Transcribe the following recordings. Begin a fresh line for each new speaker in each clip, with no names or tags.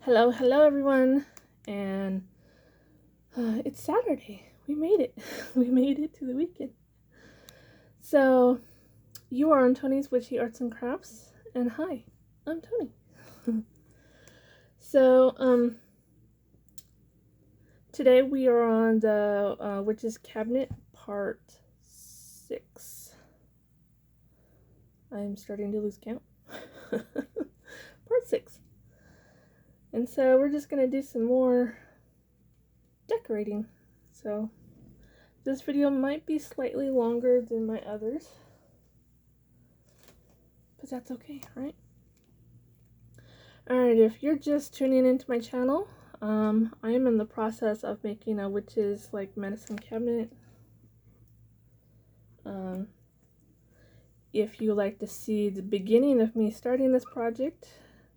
Hello, hello everyone, and it's Saturday. We made it. We made it to the weekend. So, you are on Tony's Witchy Arts and Crafts, and hi, I'm Tony. So, today we are on the Witch's Cabinet Part 6. I'm starting to lose count. Part 6. And so we're just going to do some more decorating. So this video might be slightly longer than my others, but that's okay, right? Alright, if you're just tuning into my channel, I am in the process of making a witch's medicine cabinet. If you like to see the beginning of me starting this project,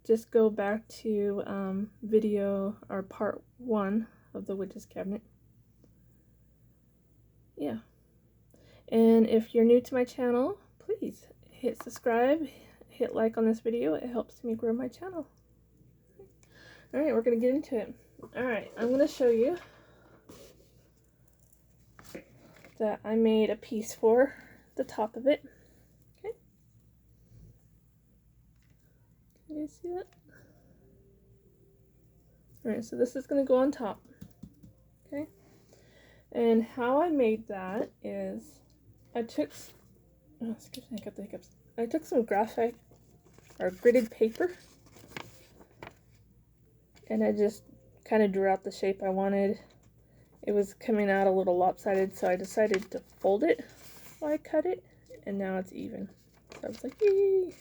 just go back to video or part 1 of the witch's cabinet. Yeah. And if you're new to my channel, please hit subscribe, hit like on this video. It helps me grow my channel. Alright, we're going to get into it. Alright, I'm going to show you that I made a piece for the top of it. Okay. Can you see that? Alright, so this is going to go on top. Okay. And how I made that is I took, oh, excuse me, I got the hiccups. I took some graphite or gridded paper and I just kind of drew out the shape I wanted. It was coming out a little lopsided, so I decided to fold it while I cut it, and now it's even. So I was like, yay!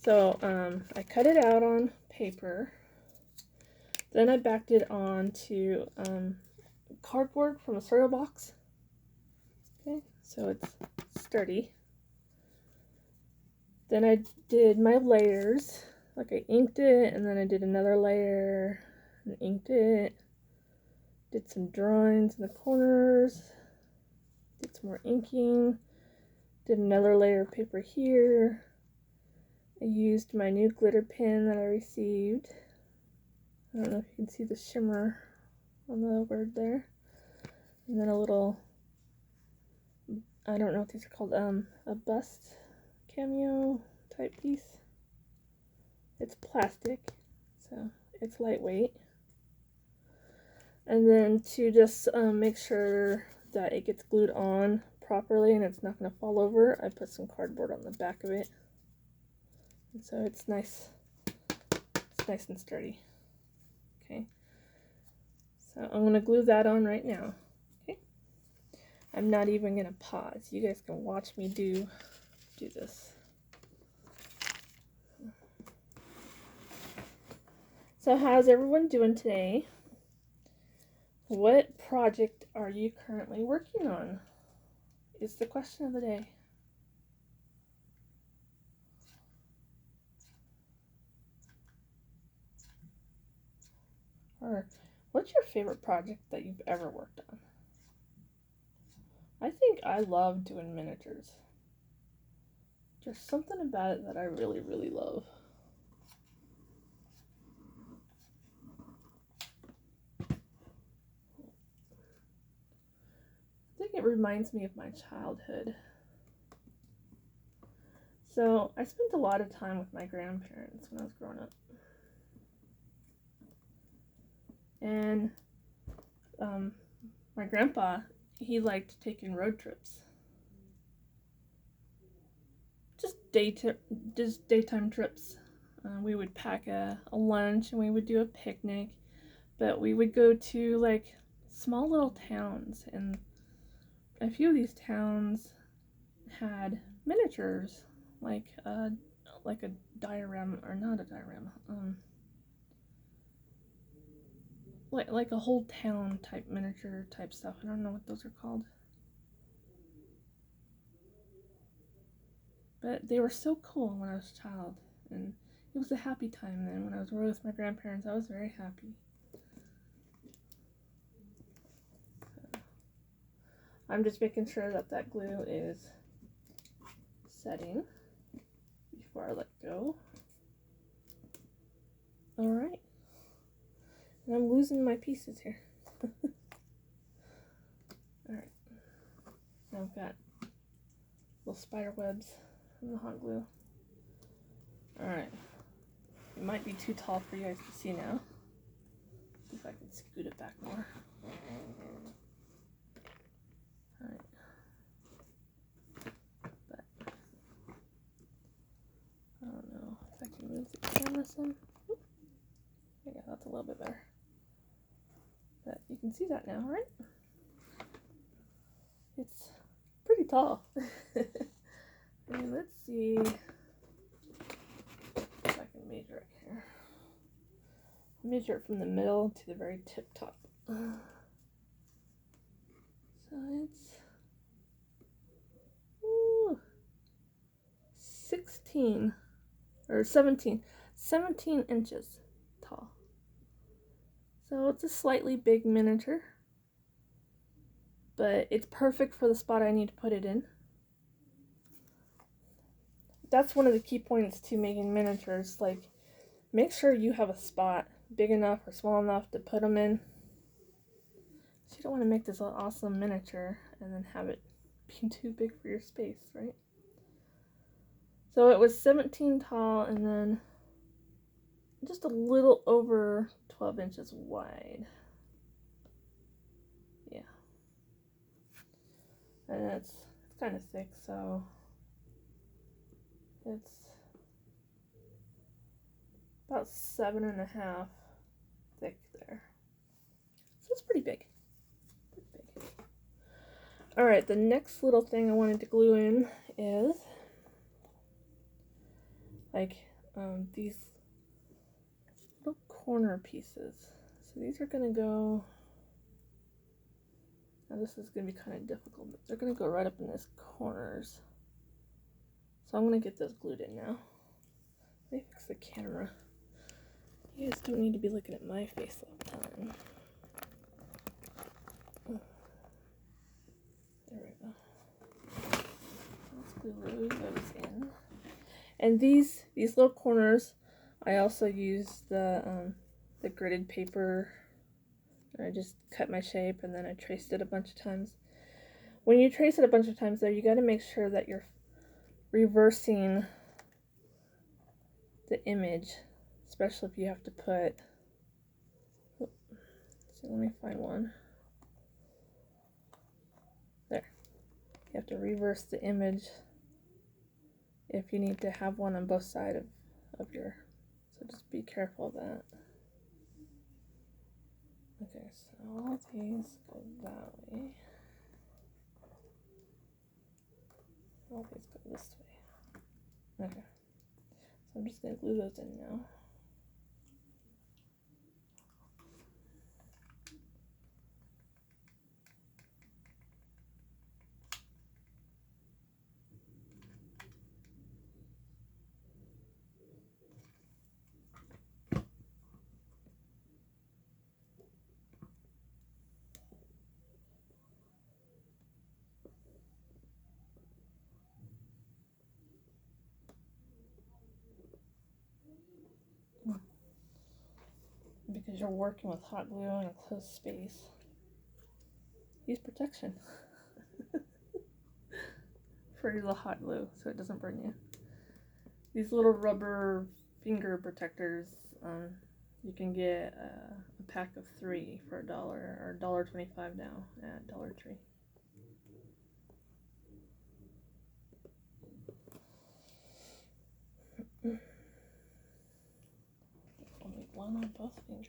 So I cut it out on paper. Then I backed it onto cardboard from a cereal box. Okay, so it's sturdy. Then I did my layers. Like I inked it, and then I did another layer, and inked it. Did some drawings in the corners. Did some more inking. Did another layer of paper here. I used my new glitter pen that I received. I don't know if you can see the shimmer on the word there. And then a little, I don't know what these are called, a bust cameo type piece. It's plastic, so it's lightweight. And then to just make sure that it gets glued on properly and it's not going to fall over, I put some cardboard on the back of it. And so it's nice and sturdy. Okay, so I'm going to glue that on right now. Okay, I'm not even going to pause. You guys can watch me do this. So how's everyone doing today? What project are you currently working on? Is the question of the day. Or what's your favorite project that you've ever worked on? I think I love doing miniatures. There's something about it that I really, really love. I think it reminds me of my childhood. So I spent a lot of time with my grandparents when I was growing up. And my grandpa, he liked taking road trips. Just daytime trips. We would pack a lunch and we would do a picnic, but we would go to like small little towns, and a few of these towns had miniatures, like a diorama, or not a diorama, like a whole town type miniature type stuff. I don't know what those are called. But they were so cool when I was a child, and it was a happy time then. When I was with my grandparents, I was very happy. So, I'm just making sure that that glue is setting before I let go. Alright. And I'm losing my pieces here. Alright. Now I've got little spider webs from the hot glue. Alright. It might be too tall for you guys to see now. See if I can scoot it back more. Alright. But I don't know if I can move the camera some. Yeah, that's a little bit better. But you can see that now, right? It's pretty tall. And let's see if I can measure it here. Measure it from the middle to the very tip top. So it's 16 or 17 inches tall. So it's a slightly big miniature, but it's perfect for the spot I need to put it in. That's one of the key points to making miniatures. Like, make sure you have a spot big enough or small enough to put them in. So you don't want to make this awesome miniature and then have it be too big for your space, right? So it was 17 tall and then just a little over 12 inches wide. Yeah. And it's kind of thick, so it's about 7.5 thick there. So it's pretty big. Alright, the next little thing I wanted to glue in is like these little corner pieces. So these are going to go, now this is going to be kind of difficult, but they're going to go right up in these corners. So I'm going to get those glued in now. Let me fix the camera. You guys don't need to be looking at my face all the time. There we go. Let's glue those in. And these little corners, I also use the gridded paper. I just cut my shape and then I traced it a bunch of times. When you trace it a bunch of times though, you got to make sure that you're reversing the image, especially if you have to put, so let me find one. There. You have to reverse the image if you need to have one on both sides of your, so just be careful of that. Okay, so all these go that way. All these go this way. Okay. So I'm just going to glue those in now. Because you're working with hot glue in a closed space, use protection for the hot glue so it doesn't burn you. These little rubber finger protectors, you can get a pack of 3 for $1 or $1.25 now at Dollar Tree. I'll make one on both fingers.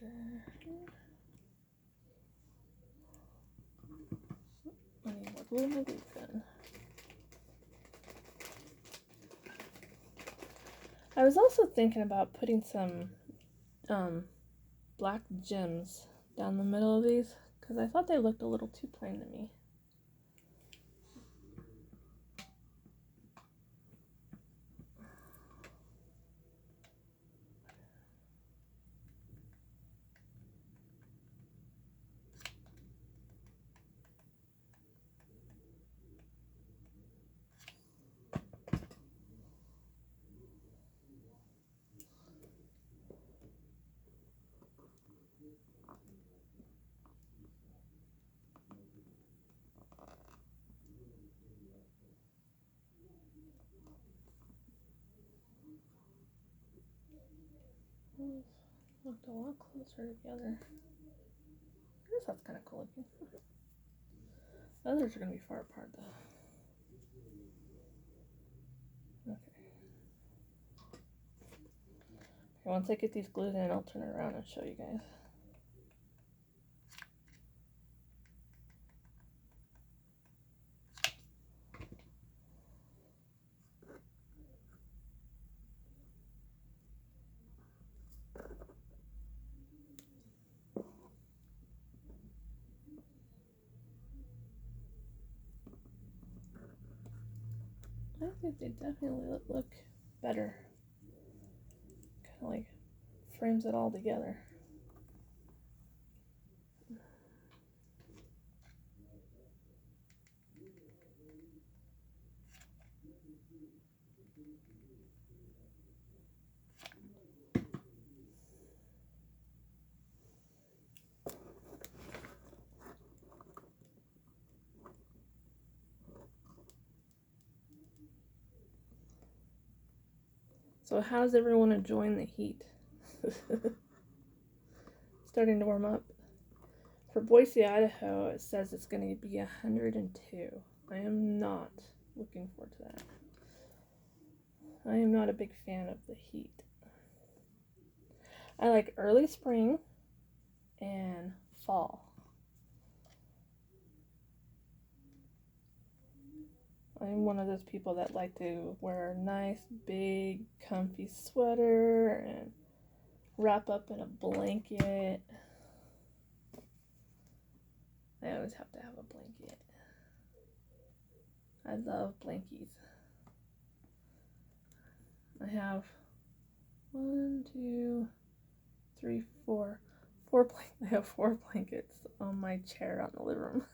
I need more glue in my glue gun. I was also thinking about putting some black gems down the middle of these because I thought they looked a little too plain to me. looked a lot closer together. I guess that's kind of cool looking. The others are going to be far apart though. Okay. Once I get these glued in, I'll turn it around and show you guys. I think they definitely look better. Kind of like frames it all together. So how's everyone enjoying the heat? Starting to warm up. For Boise, Idaho, it says it's going to be 102. I am not looking forward to that. I am not a big fan of the heat. I like early spring and fall. I'm one of those people that like to wear a nice, big, comfy sweater and wrap up in a blanket. I always have to have a blanket. I love blankies. I have 1, 2, 3, 4. I have 4 blankets on my chair out in the living room.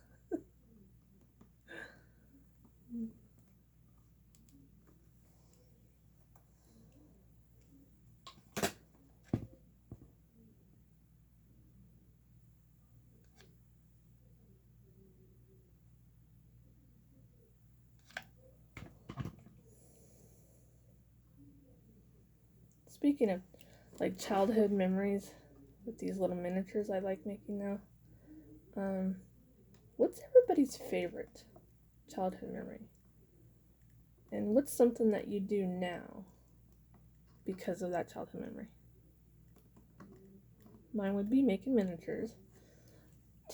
Speaking of like childhood memories with these little miniatures I like making now, what's everybody's favorite childhood memory? And what's something that you do now because of that childhood memory? Mine would be making miniatures.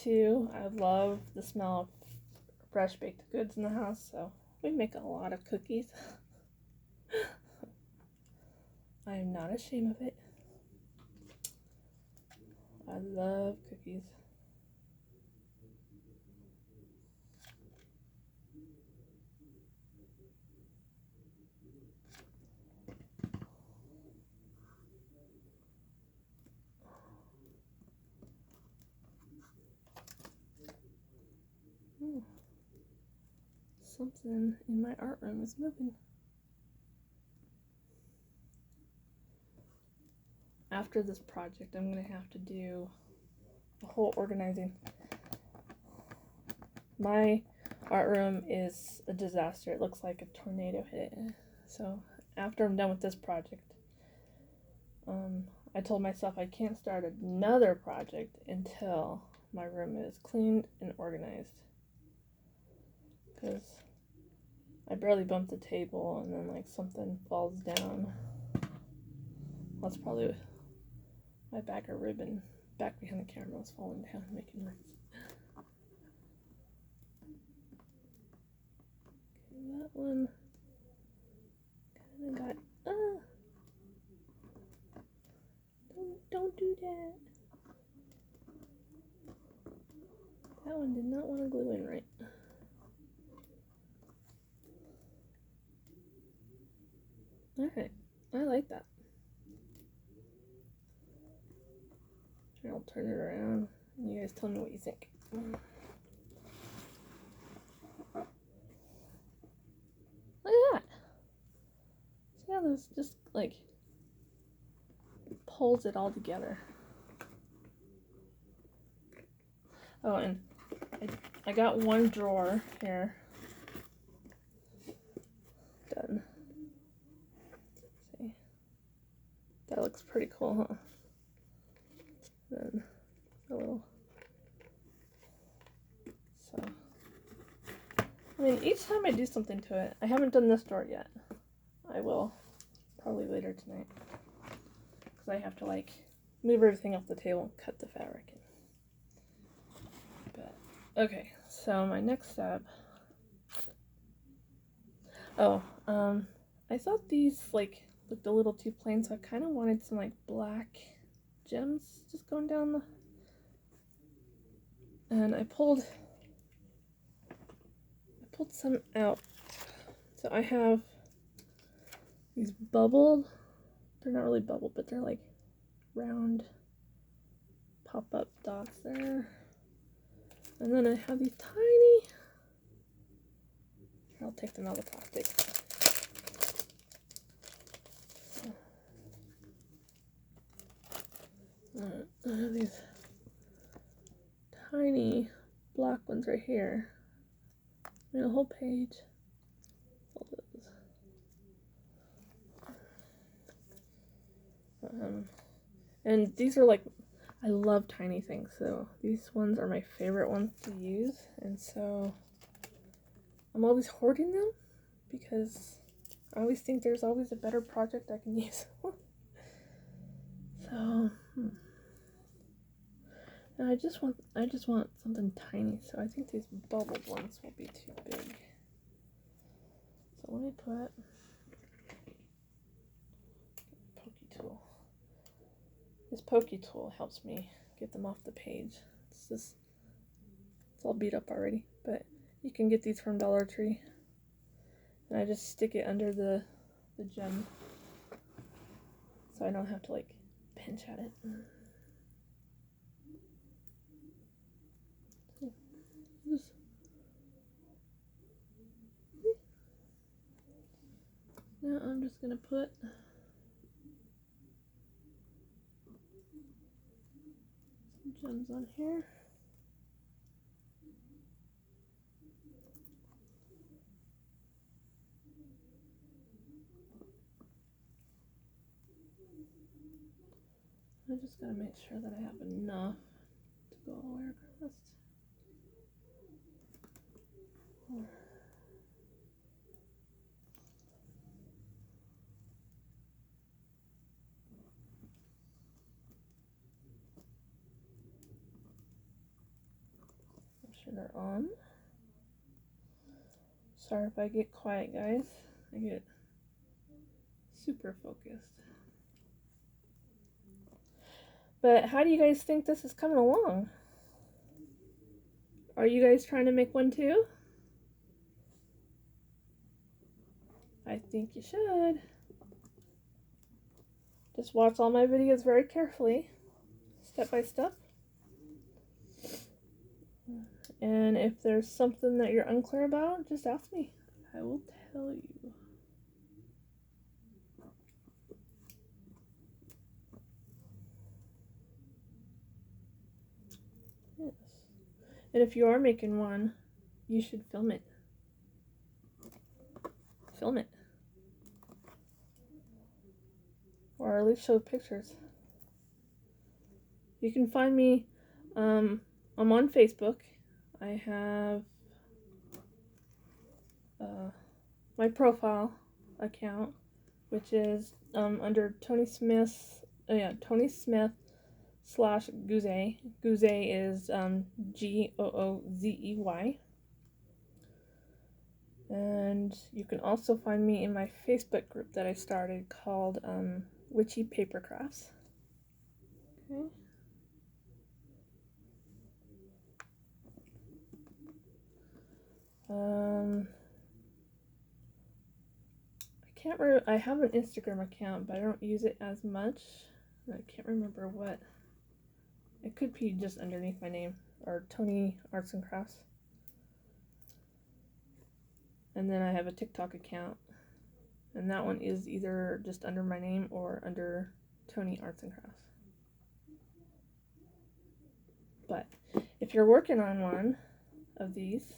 2, I love the smell of fresh baked goods in the house, so we make a lot of cookies. I am not ashamed of it. I love cookies. Something in my art room is moving. After this project, I'm going to have to do the whole organizing. My art room is a disaster. It looks like a tornado hit it. So after I'm done with this project, I told myself I can't start another project until my room is cleaned and organized. Because I barely bumped the table and then like something falls down. That's probably my bag of ribbon back behind the camera was falling down and making noise. Okay, that one kind of got, don't do that. That one did not want to glue in right. Alright, I like that. Here, I'll turn it around and you guys tell me what you think. Look at that. See how this just like pulls it all together. Oh, and I got one drawer here done. See, That looks pretty cool, huh? Then a little. So, I mean, each time I do something to it, I haven't done this door yet. I will probably later tonight, because I have to like move everything off the table and cut the fabric in. But okay, so my next step. Oh, I thought these like looked a little too plain, so I kind of wanted some like black gems just going down the. And I pulled some out. So I have these bubbled. They're not really bubbled, but they're like round pop-up dots there. And then I have these tiny. I'll take them out of the plastic. I have these tiny black ones right here. I mean, a whole page. All those. And these are like, I love tiny things, so these ones are my favorite ones to use, and so I'm always hoarding them because I always think there's always a better project I can use. So, and I just want something tiny, so I think these bubbled ones will be too big. So let me put pokey tool. This pokey tool helps me get them off the page. It's all beat up already, but you can get these from Dollar Tree. And I just stick it under the gem, so I don't have to like pinch at it. Now I'm just gonna put some gems on here. I just gotta make sure that I have enough to go all the way across. Make sure they're on. Sorry if I get quiet, guys. I get super focused. But how do you guys think this is coming along? Are you guys trying to make one too? I think you should. Just watch all my videos very carefully, step by step. And if there's something that you're unclear about, just ask me. I will tell you. Yes. And if you are making one, you should film it. Film it. Or at least show pictures. You can find me, I'm on Facebook. I have my profile account, which is under Tony Smith, Tony Smith /Goozey. Goozey is Goozey. And you can also find me in my Facebook group that I started called Witchy Paper Crafts. Okay. I have an Instagram account, but I don't use it as much. I can't remember what. It could be just underneath my name, or Tony Arts and Crafts. And then I have a TikTok account, and that one is either just under my name or under Tony Arts and Crafts. But if you're working on one of these,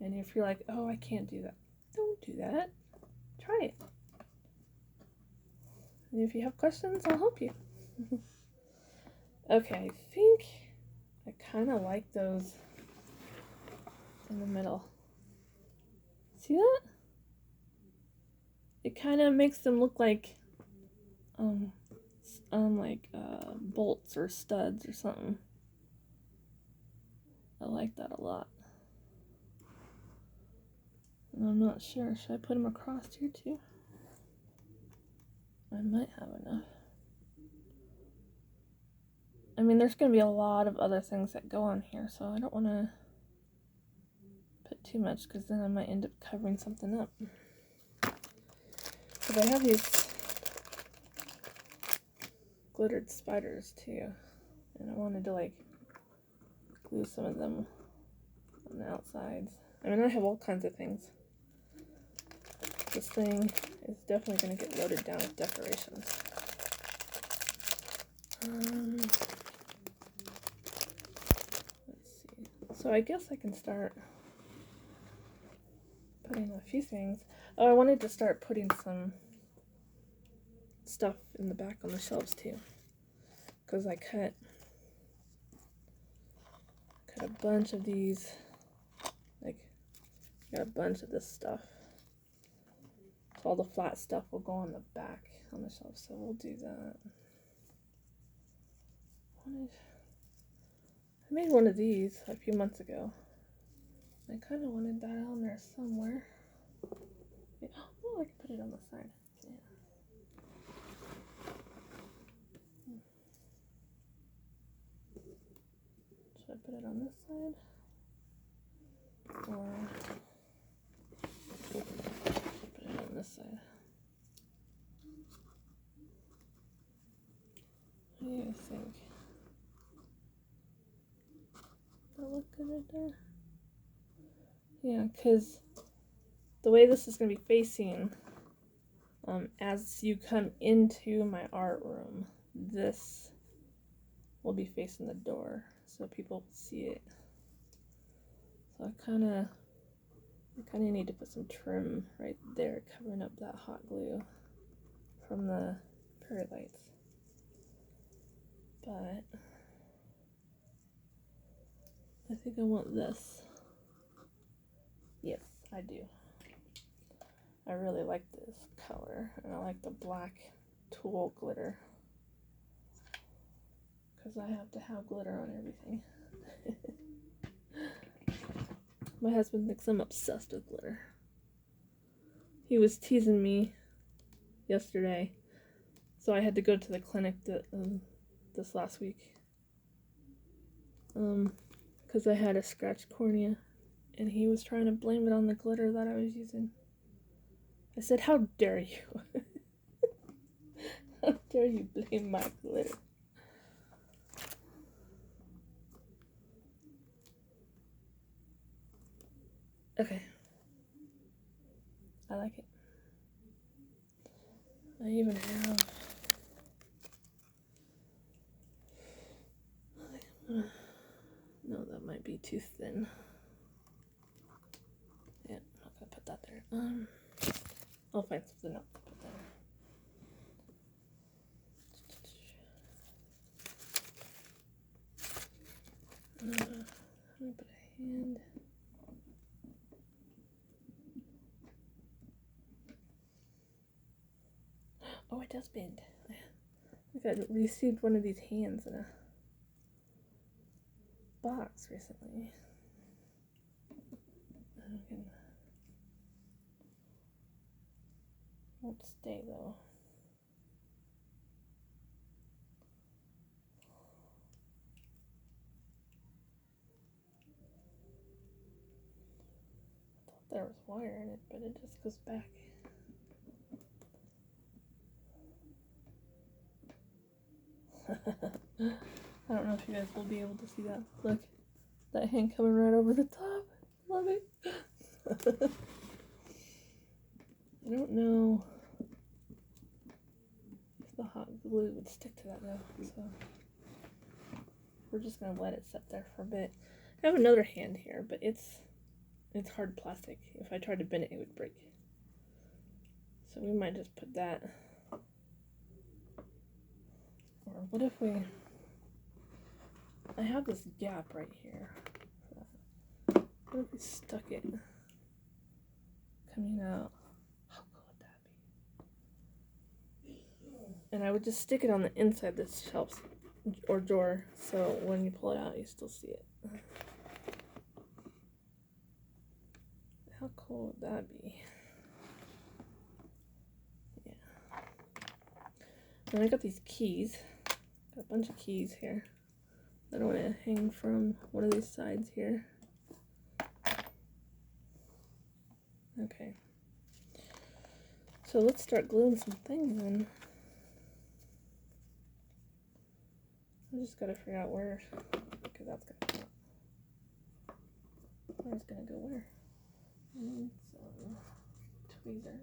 and if you're like, oh, I can't do that, don't do that. Try it. And if you have questions, I'll help you. Okay, I think I kind of like those in the middle. See that? It kind of makes them look like bolts or studs or something. I like that a lot. And I'm not sure. Should I put them across here too? I might have enough. I mean, there's going to be a lot of other things that go on here, so I don't want to put too much because then I might end up covering something up. Because I have these glittered spiders too, and I wanted to like glue some of them on the outsides. I mean, I have all kinds of things. This thing is definitely going to get loaded down with decorations. Let's see. So I guess I can start putting a few things. Oh, I wanted to start putting some stuff in the back on the shelves too, because I cut a bunch of these. Like, got a bunch of this stuff. So all the flat stuff will go on the back on the shelf. So we'll do that. I made one of these a few months ago. I kind of wanted that on there somewhere. Yeah. Oh, I can put it on the side. Yeah. Should I put it on this side? Or put it on this side? What do you think? That look good right there? Yeah, because the way this is going to be facing, as you come into my art room, this will be facing the door, so people see it. So I kind of need to put some trim right there, covering up that hot glue from the fairy lights. But I think I want this. Yes, I do. I really like this color, and I like the black tulle glitter, because I have to have glitter on everything. My husband thinks I'm obsessed with glitter. He was teasing me yesterday, so I had to go to the clinic this last week, because I had a scratched cornea, and he was trying to blame it on the glitter that I was using. I said, how dare you? How dare you blame my glitter? Okay. I like it. I even have... No, that might be too thin. Yeah, I'm not gonna put that there. I'll find something else to put there. Let me put a hand. Oh, it does bend. I think I received one of these hands in a box recently. Won't stay though. I thought there was wire in it, but it just goes back. I don't know if you guys will be able to see that. Look, that hand coming right over the top. Love it. I don't know if the hot glue would stick to that though, so we're just gonna let it sit there for a bit. I have another hand here, but it's hard plastic. If I tried to bend it, it would break. So we might just put that what if we, I have this gap right here. What if we stuck it coming out? How cool would that be? And I would just stick it on the inside this shelf or drawer, so when you pull it out, you still see it. How cool would that be? Yeah. And I got these keys. Got a bunch of keys here. I don't want to hang from one of these sides here. Okay. So let's start gluing some things in. I just gotta figure out where, because that's gonna go. Where's gonna go where? I need some tweezers.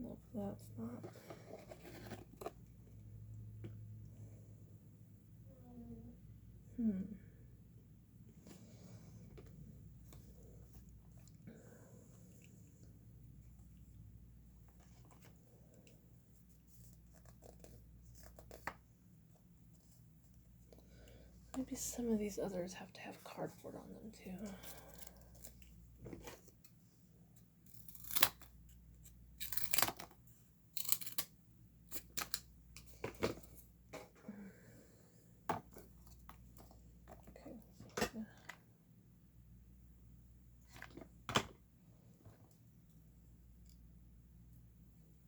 Nope, that's not. Maybe some of these others have to have cardboard on them too.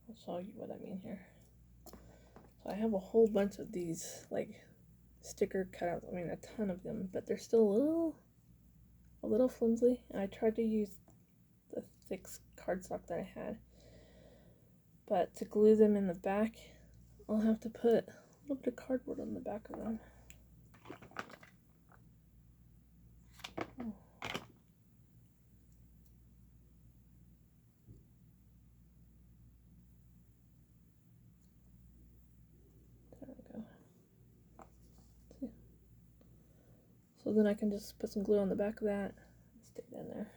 I'll show you what I mean here. So I have a whole bunch of these like sticker cutouts. I mean, a ton of them, but they're still a little flimsy. And I tried to use the thick cardstock that I had, but to glue them in the back, I'll have to put a little bit of cardboard on the back of them. Oh. There we go. See? So then I can just put some glue on the back of that and stick it in there.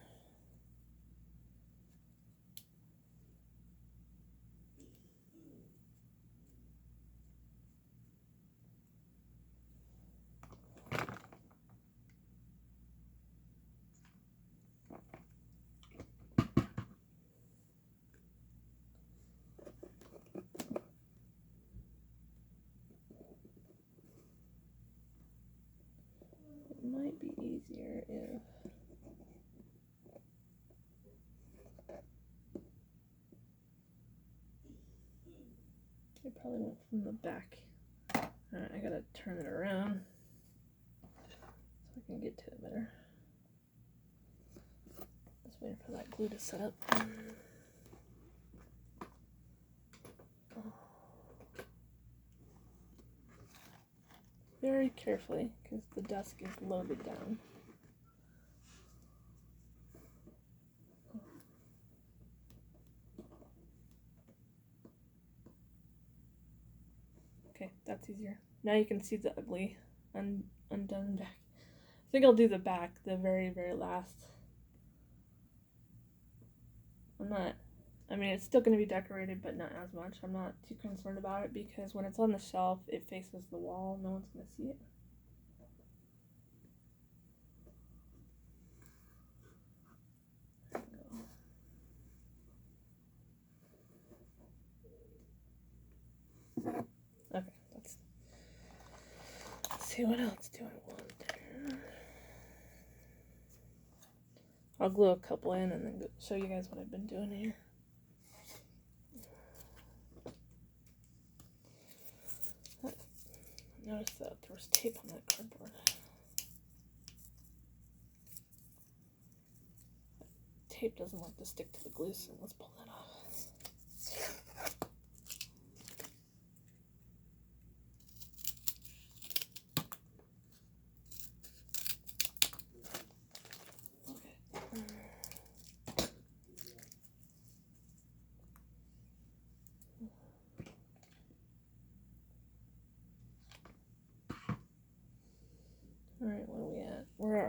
It might be easier if I probably went from the back. Alright, I gotta turn it around so I can get to it better. Just waiting for that glue to set up. Very carefully, because the desk is loaded down. Okay, that's easier. Now you can see the ugly undone back. I think I'll do the back, the very, very last. I mean, it's still going to be decorated, but not as much. I'm not too concerned about it because when it's on the shelf, it faces the wall. No one's going to see it. Okay, let's see what else do I want there. I'll glue a couple in and then show you guys what I've been doing here. Notice that there was tape on that cardboard. Tape doesn't like to stick to the glue, so let's pull that off.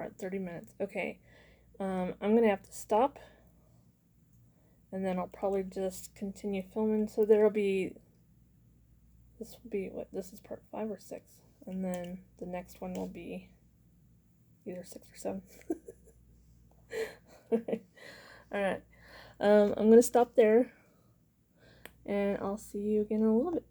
we're at 30 minutes. Okay. I'm gonna have to stop, and then I'll probably just continue filming. So there'll be, this will be, what, this is part 5 or 6, and then the next one will be either 6 or 7. Alright, I'm gonna stop there, and I'll see you again in a little bit.